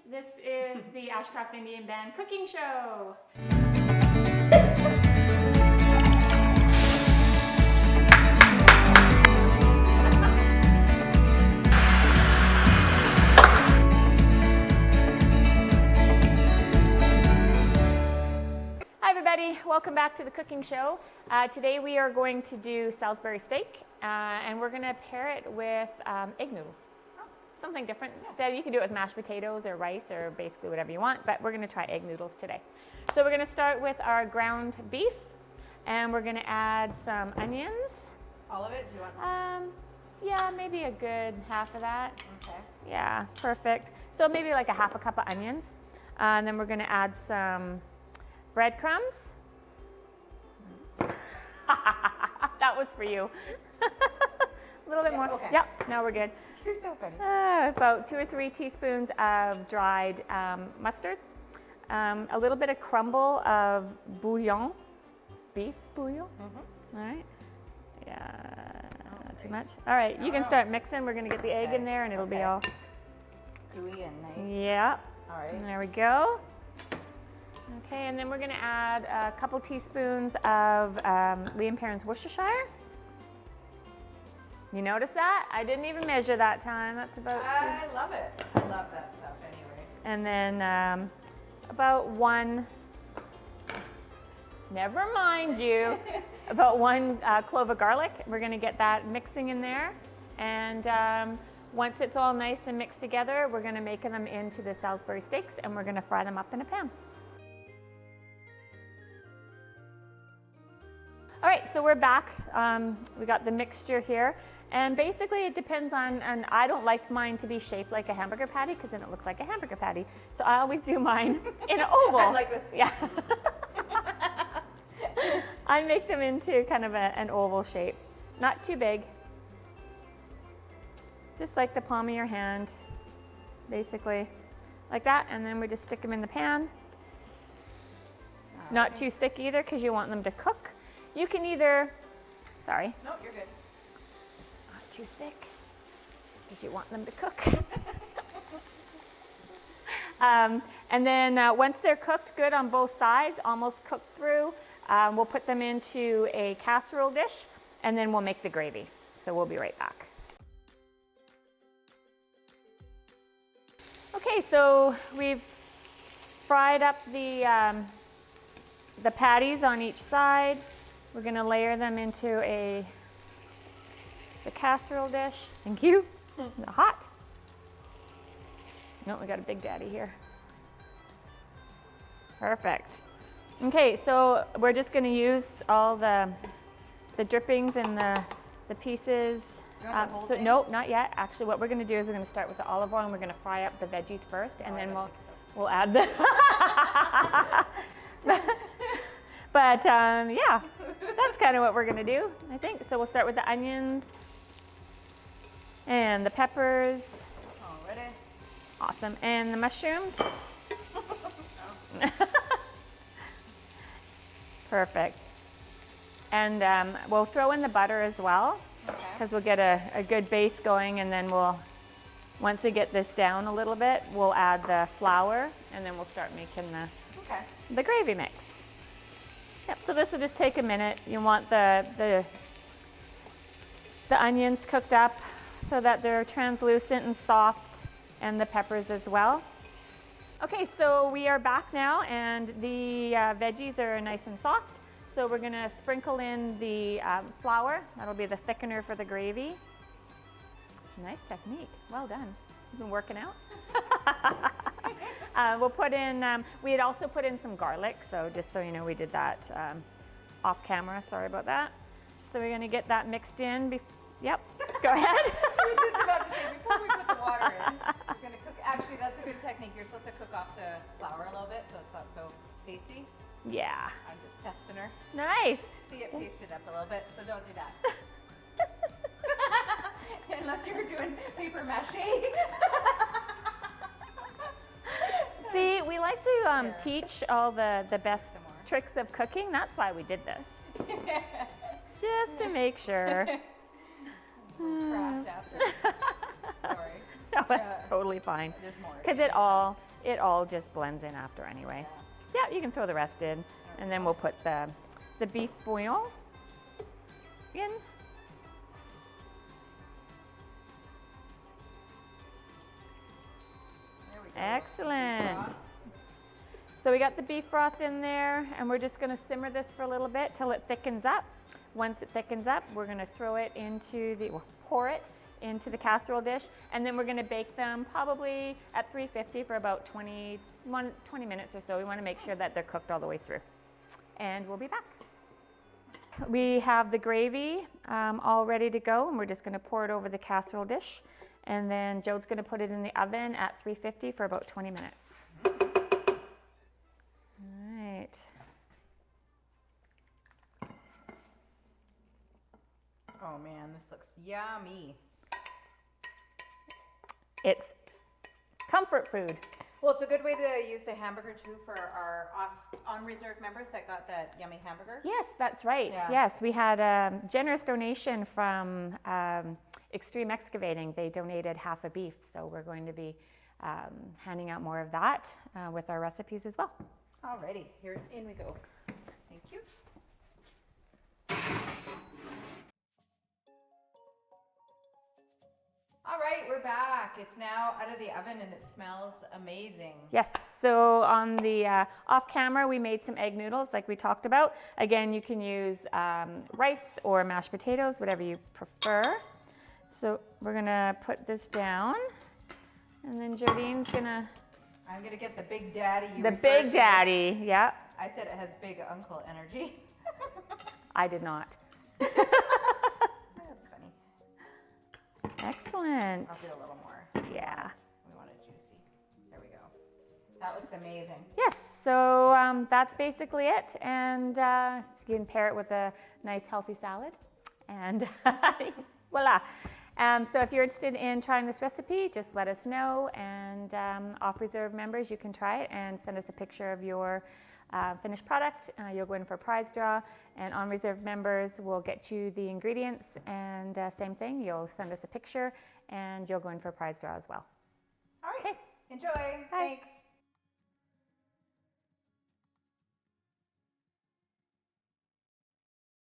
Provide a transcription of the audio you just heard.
This is the Ashcroft Indian Band cooking show. Hi everybody, welcome back to the cooking show. Today we are going to do Salisbury steak and we're going to pair it with egg noodles. Something different. Instead, you can do it with mashed potatoes or rice or basically whatever you want, but we're going to try egg noodles today. So we're going to start with our ground beef and we're going to add some onions. All of it? Do you want? Yeah, maybe a good half of that. Okay. Yeah, perfect. So maybe like a half a cup of onions. And then we're going to add some breadcrumbs. That was for you. A little bit more. Okay. Yep, now we're good. You're so funny. About 2 or 3 teaspoons of dried mustard, a little bit of crumble of bouillon, beef bouillon. All right. Yeah, not too much. All right, you can start mixing. We're going to get the egg in there and it'll be all gooey and nice. Yeah. All right. And there we go. Okay, and then we're going to add a couple teaspoons of Liam Perrin's Worcestershire. You notice that? I didn't even measure that time. That's about I love it. I love that stuff anyway. And then about one, never mind you, about 1 clove of garlic. We're going to get that mixing in there. And once it's all nice and mixed together, we're going to make them into the Salisbury steaks and we're going to fry them up in a pan. All right, so we're back. We got the mixture here. And basically it depends on, and I don't like mine to be shaped like a hamburger patty because then it looks like a hamburger patty. So I always do mine in an oval. I like this. Yeah. I make them into kind of an oval shape. Not too big. Just like the palm of your hand, basically. Like that, and then we just stick them in the pan. Not too thick either because you want them to cook. You can either, sorry. No, you're good. Not too thick because you want them to cook. And then once they're cooked good on both sides, almost cooked through, we'll put them into a casserole dish and then we'll make the gravy. So we'll be right back. Okay, so we've fried up the patties on each side. We're going to layer them into the casserole dish. Thank you. They're hot. No, we got a Big Daddy here. Perfect. Okay, so we're just going to use all the drippings and the pieces. No, not yet. Actually, what we're going to do is we're going to start with the olive oil and we're going to fry up the veggies first, and then we'll add the. But yeah, that's kind of what we're going to do, I think. So we'll start with the onions and the peppers. Already. Awesome. And the mushrooms. Perfect. And we'll throw in the butter as well because we'll get a good base going, and then once we get this down a little bit, we'll add the flour and then we'll start making the gravy mix. Yep, so this will just take a minute. You want the onions cooked up so that they're translucent and soft, and the peppers as well. Okay, so we are back now and the veggies are nice and soft. So we're gonna sprinkle in the flour. That'll be the thickener for the gravy. Nice technique, well done. You've been working out. We'll put in, we had also put in some garlic, so just so you know, we did that off camera, sorry about that. So we're gonna get that mixed in. Yep, go ahead. I was just about to say, before we put the water in, we're gonna cook, actually that's a good technique. You're supposed to cook off the flour a little bit so it's not so pasty. Yeah. I'm just testing her. Nice. See it pasted up a little bit, so don't do that. Unless you're doing paper mache. See, we like to teach all the best tricks of cooking. That's why we did this. Just to make sure. Craft after. Sorry. No, that's totally fine. There's more. Because it all just blends in after anyway. Yeah, you can throw the rest in. And then we'll put the beef bouillon in. There we go. Excellent. So we got the beef broth in there, and we're just going to simmer this for a little bit till it thickens up. Once it thickens up, we're going to throw it into pour it into the casserole dish, and then we're going to bake them probably at 350 for about 20 minutes or so. We want to make sure that they're cooked all the way through. And we'll be back. We have the gravy all ready to go, and we're just going to pour it over the casserole dish. And then Joe's going to put it in the oven at 350 for about 20 minutes. Oh man, this looks yummy. It's comfort food. Well, it's a good way to use the hamburger too for our on-reserve members that got that yummy hamburger. Yes, that's right. Yeah. Yes, we had a generous donation from Extreme Excavating. They donated half a beef, so we're going to be handing out more of that with our recipes as well. Alrighty, here in we go. Thank you. All right, we're back. It's now out of the oven and it smells amazing. Yes, so on the off camera, we made some egg noodles like we talked about. Again, you can use rice or mashed potatoes, whatever you prefer. So we're gonna put this down, and then Jardine's gonna... I'm gonna get the Big Daddy. The Big Daddy, yeah. I said it has big uncle energy. I did not. That's funny. Excellent. I'll do a little more. Yeah. We want it juicy. There we go. That looks amazing. Yes, so that's basically it. And you can pair it with a nice healthy salad. And voila. So if you're interested in trying this recipe, just let us know. And off-reserve members, you can try it and send us a picture of your finished product. You'll go in for a prize draw. And on-reserve members will get you the ingredients. And same thing, you'll send us a picture and you'll go in for a prize draw as well. All right. Okay. Enjoy. Bye. Thanks.